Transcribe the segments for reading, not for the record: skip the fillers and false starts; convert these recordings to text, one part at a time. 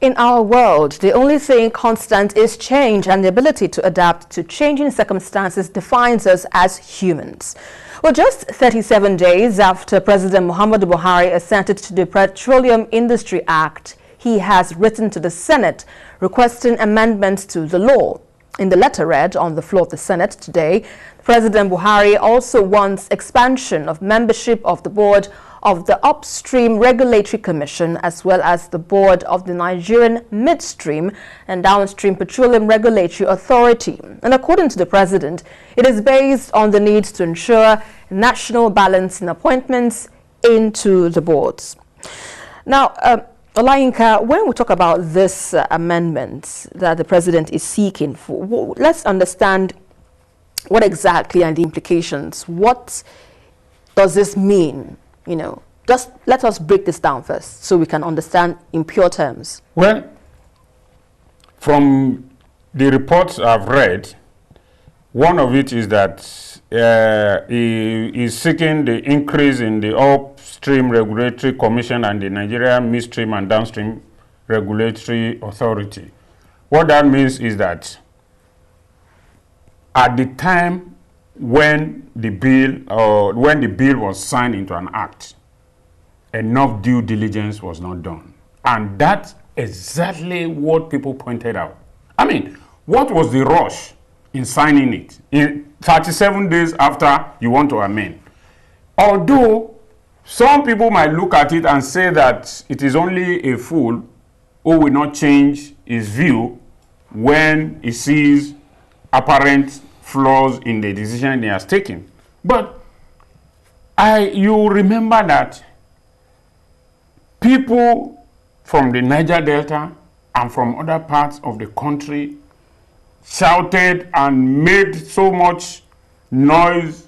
In our world, the only thing constant is change, and the ability to adapt to changing circumstances defines us as humans. Well, just 37 days after President Muhammadu Buhari assented to the Petroleum Industry Act, he has written to the Senate requesting amendments to the law. In the letter read on the floor of the Senate today, President Buhari also wants expansion of membership of the board of the Upstream Regulatory Commission, as well as the board of the Nigerian Midstream and Downstream Petroleum Regulatory Authority. And according to the president, it is based on the need to ensure national balance in appointments into the boards. Now, Olayinka, when we talk about this amendment that the president is seeking for, let's understand what exactly are the implications. What does this mean? You know, just let us break this down first so we can understand in pure terms. Well, from the reports I've read, one of it is that he is seeking the increase in the Upstream Regulatory Commission and the Nigerian Midstream and Downstream Regulatory Authority. What that means is that at the time when the bill was signed into an act, enough due diligence was not done. And that's exactly what people pointed out. I mean, what was the rush in signing it in 37 days after you want to amend? Although some people might look at it and say that it is only a fool who will not change his view when he sees apparent flaws in the decision he has taken. But you remember that people from the Niger Delta and from other parts of the country shouted and made so much noise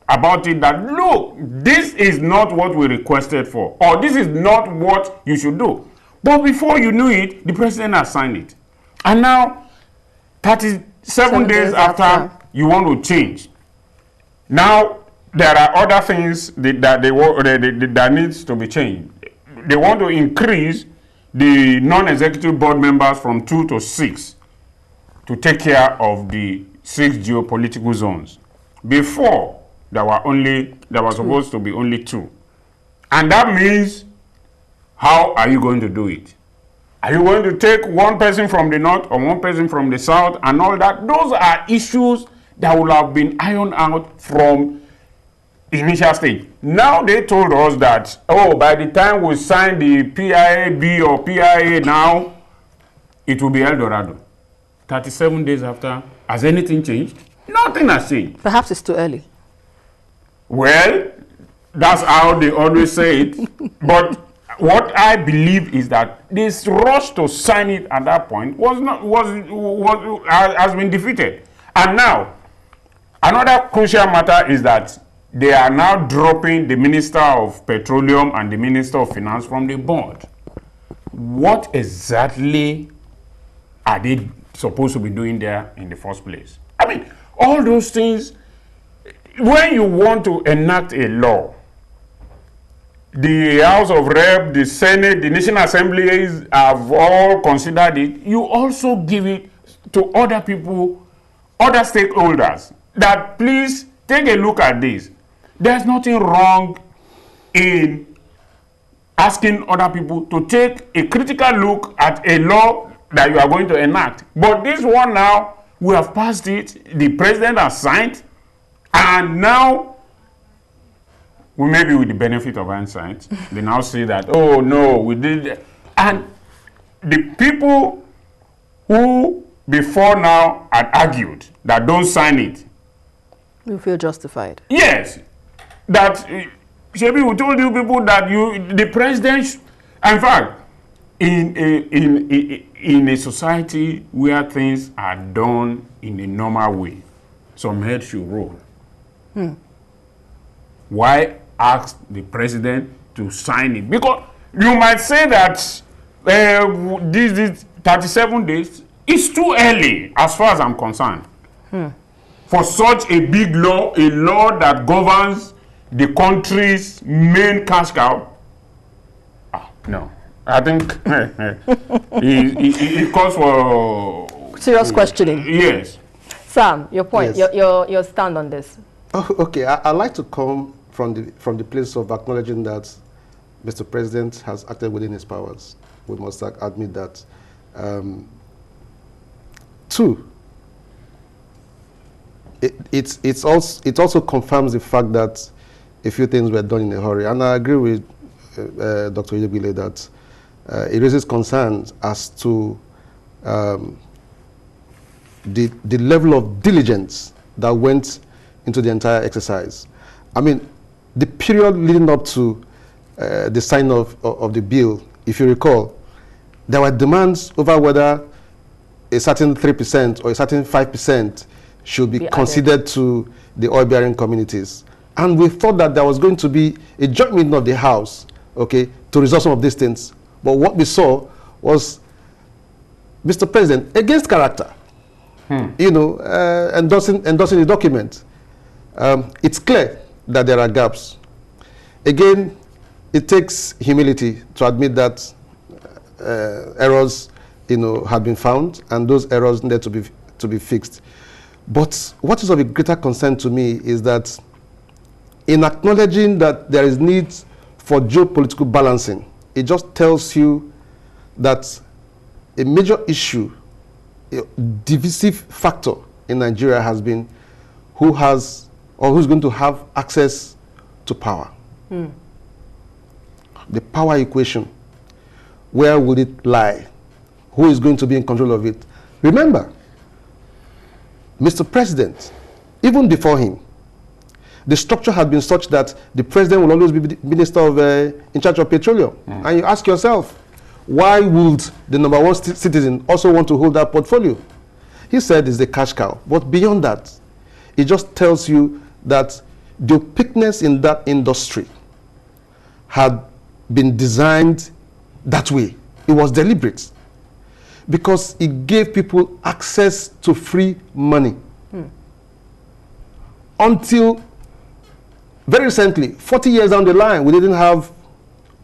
about it that, look, this is not what we requested for, or this is not what you should do. But before you knew it, the president has signed it. And now, 37 days after, you want to change. Now, there are other things that needs to be changed. They want to increase the non-executive board members from 2 to 6 to take care of the 6 geopolitical zones. Before, there was supposed to be only 2. And that means, how are you going to do it? Are you going to take one person from the north or one person from the south and all that? Those are issues that would have been ironed out from the initial stage. Now they told us that, oh, by the time we sign the PIA or PIA now, it will be El Dorado. 37 days after, has anything changed? Nothing has changed. Perhaps it's too early. Well, that's how they always say it. But what I believe is that this rush to sign it at that point has been defeated. And now, another crucial matter is that they are now dropping the Minister of Petroleum and the Minister of Finance from the board. What exactly are they supposed to be doing there in the first place? I mean, all those things, when you want to enact a law, the House of Rep, the Senate, the National Assemblies have all considered it. You also give it to other people, other stakeholders, that please take a look at this. There's nothing wrong in asking other people to take a critical look at a law that you are going to enact. But this one now, we have passed it, the president has signed, and now, we may be with the benefit of hindsight, they now say that, oh no, we did. And the people who before now had argued that don't sign it, you feel justified. Yes. That, Shebi, we told you people that the president, in fact, in a society where things are done in a normal way, some head should roll. Why ask the president to sign it? Because you might say that this 37 days is too early, as far as I'm concerned. For such a big law, a law that governs the country's main cash cow. No. I think it calls for serious questioning. Yes. Sam, your point, Yes. your stand on this. Oh, okay, I'd like to come from the place of acknowledging that Mr. President has acted within his powers. We must admit that. Two, it also confirms the fact that a few things were done in a hurry. And I agree with Dr. Yebile that it raises concerns as to the level of diligence that went into the entire exercise. I mean, the period leading up to the sign of the bill, if you recall, there were demands over whether a certain 3% or a certain 5% should be considered to the oil-bearing communities. And we thought that there was going to be a joint meeting of the House, okay, to resolve some of these things. But what we saw was Mr. President, against character, you know, endorsing the document. It's clear that there are gaps. Again, it takes humility to admit that errors, you know, have been found, and those errors need to be fixed. But what is of a greater concern to me is that in acknowledging that there is need for geopolitical balancing, it just tells you that a major issue, a divisive factor in Nigeria has been who has or who's going to have access to power. The power equation, where would it lie? Who is going to be in control of it? Remember, Mr. President, even before him, the structure had been such that the president will always be the minister of, in charge of petroleum. And you ask yourself, why would the #1 citizen also want to hold that portfolio? He said it's the cash cow. But beyond that, it just tells you that the opaqueness in that industry had been designed that way. It was deliberate because it gave people access to free money. Until very recently, 40 years down the line, we didn't have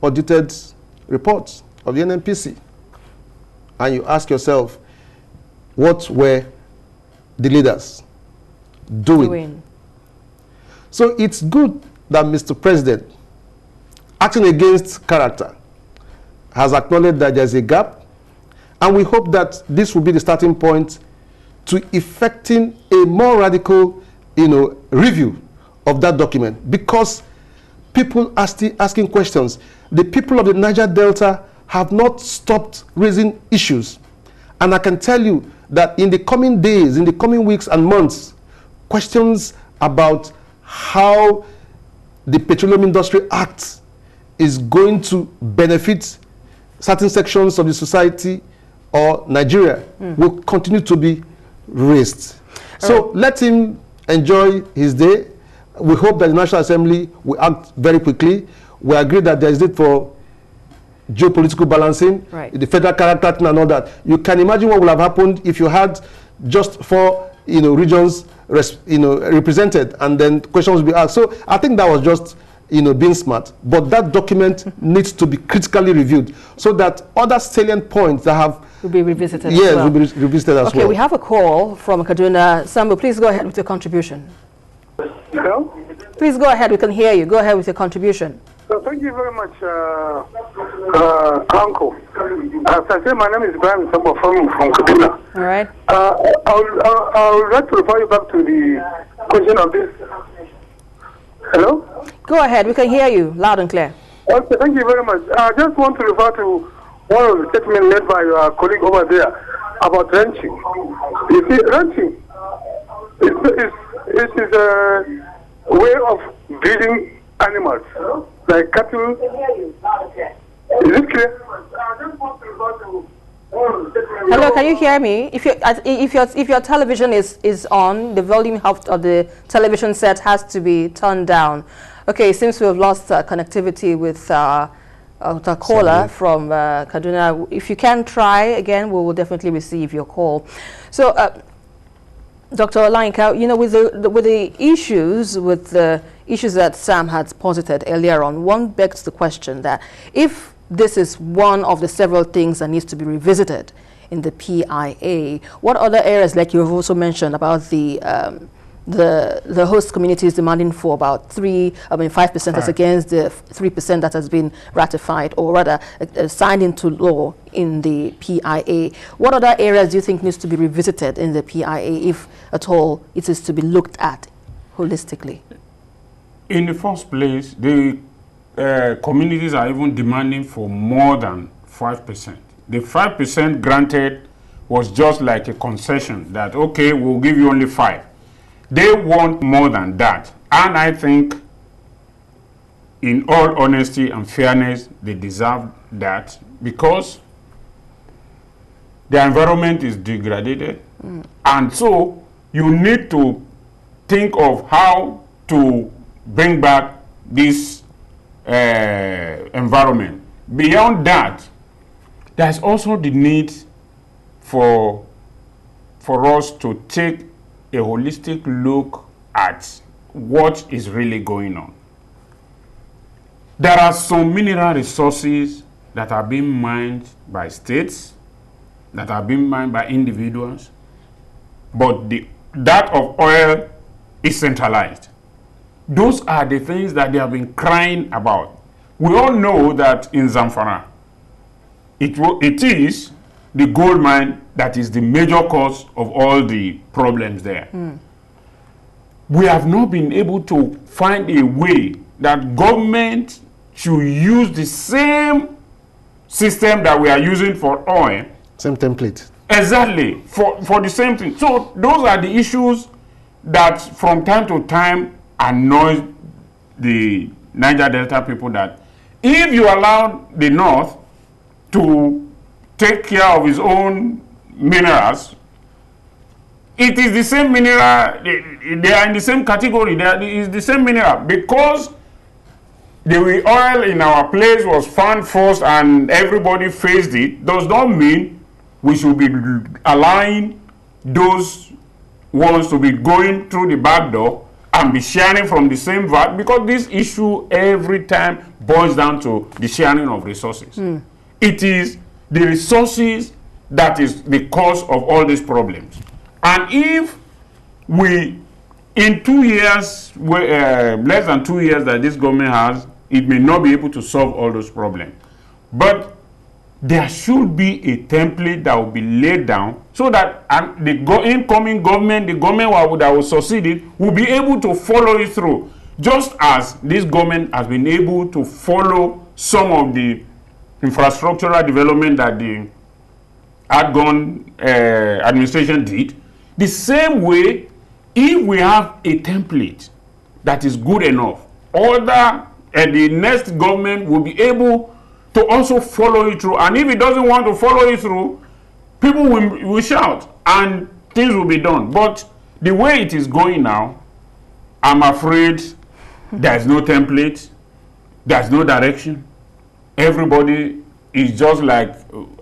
audited reports of the NNPC. And you ask yourself, what were the leaders doing? So it's good that Mr. President, acting against character, has acknowledged that there's a gap, and we hope that this will be the starting point to effecting a more radical, you know, review of that document, because people are still asking questions. The people of the Niger Delta have not stopped raising issues, and I can tell you that in the coming days, in the coming weeks and months, questions about how the Petroleum Industry Act is going to benefit certain sections of the society or Nigeria will continue to be raised. So let him enjoy his day. We hope that the National Assembly will act very quickly. We agree that there is need for geopolitical balancing, the federal character and all that. You can imagine what would have happened if you had just 4, you know, regions, represented, and then questions would be asked. So I think that was just, you know, being smart. But that document needs to be critically reviewed so that other salient points that have will be revisited. Yes, will be revisited as well. Okay, we have a call from Kaduna. Samuel, please go ahead with your contribution. Hello? Please go ahead. We can hear you. Go ahead with your contribution. So thank you very much, Uncle. As I say, my name is Brian Sambo from Kaduna. All right. I would like to refer you back to the question of this. Hello? Go ahead. We can hear you loud and clear. Okay, thank you very much. I just want to refer to one of the statements made by your colleague over there about ranching. You see, ranching is a way of breeding animals, like cattle. Is it clear? Hello, can you hear me? If your television is on, the volume of the television set has to be turned down. Okay, since we've lost connectivity with the caller from Kaduna, if you can try again, we will definitely receive your call. So, Dr. Olainka, you know, with the issues that Sam had posited earlier on, one begs the question that if this is one of the several things that needs to be revisited in the PIA. What other areas, like you have also mentioned about the host communities demanding for about 5% as against the 3% that has been ratified, or rather signed into law in the PIA. What other areas do you think needs to be revisited in the PIA, if at all it is to be looked at holistically? In the first place, the communities are even demanding for more than 5%. The 5% granted was just like a concession that, okay, we'll give you only 5. They want more than that. And I think, in all honesty and fairness, they deserve that, because the environment is degraded. And so you need to think of how to bring back this environment. Beyond that, there's also the need for us to take a holistic look at what is really going on. There are some mineral resources that are being mined by states, that are being mined by individuals, but that of oil is centralized. Those are the things that they have been crying about. We all know that in Zamfara, it is the gold mine that is the major cause of all the problems there. We have not been able to find a way that government should use the same system that we are using for oil. Same template. Exactly, for the same thing. So those are the issues that from time to time annoy the Niger Delta people, that if you allow the North to take care of its own minerals, it is the same mineral, they are in the same category, it's the same mineral. Because the oil in our place was found first and everybody faced it, does not mean we should be allowing those ones to be going through the back door and be sharing from the same VAT, because this issue every time boils down to the sharing of resources. It is the resources that is the cause of all these problems. And if we, in 2 years, less than 2 years that this government has, it may not be able to solve all those problems. But there should be a template that will be laid down so that the incoming government, the government that will succeed it, will be able to follow it through. Just as this government has been able to follow some of the infrastructural development that the outgone administration did. The same way, if we have a template that is good enough, the next government will be able to also follow it through. And if it doesn't want to follow it through, people will shout and things will be done. But the way it is going now, I'm afraid there's no template, there's no direction. Everybody is just like,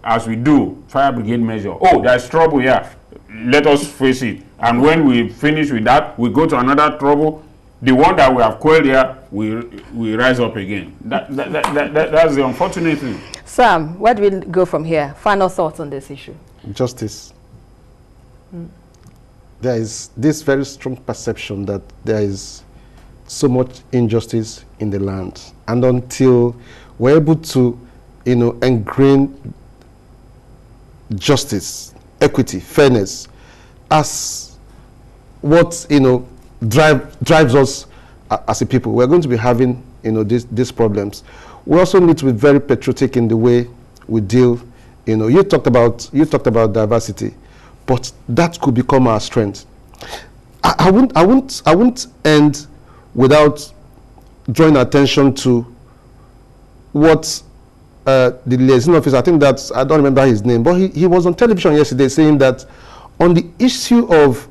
as we do, fire brigade measure. Oh, there's trouble here. Let us face it. And when we finish with that, we go to another trouble. The one that we have quelled here, we rise up again. That's the unfortunate thing. Sam, where do we go from here? Final thoughts on this issue? Justice. There is this very strong perception that there is so much injustice in the land. And until we're able to, ingrain justice, equity, fairness as what, drives us as a people, we're going to be having, these problems. We also need to be very patriotic in the way we deal. You talked about diversity, but that could become our strength. I won't end without drawing attention to what the liaison officer, I don't remember his name, but he was on television yesterday saying that on the issue of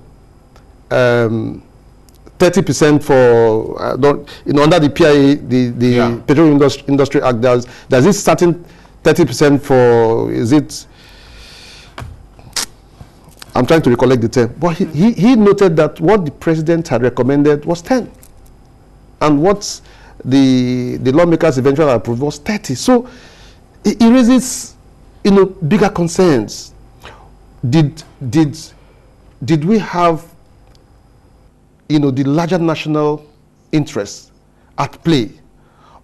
30% for under the PIA, the Petroleum Industry Act, there's this certain 30% for, is it, I'm trying to recollect the term, but he noted that what the president had recommended was 10, and what the lawmakers eventually approved was 30. So it raises, bigger concerns. Did we have, the larger national interests at play,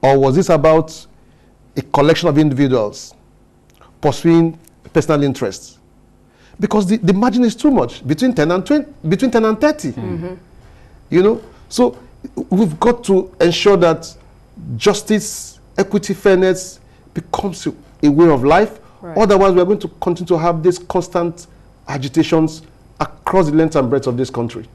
or was this about a collection of individuals pursuing personal interests? Because the margin is too much, between 10 and 20, between 10 and 30. So we've got to ensure that justice, equity, fairness becomes a way of life. Right. Otherwise, we're going to continue to have these constant agitations across the length and breadth of this country.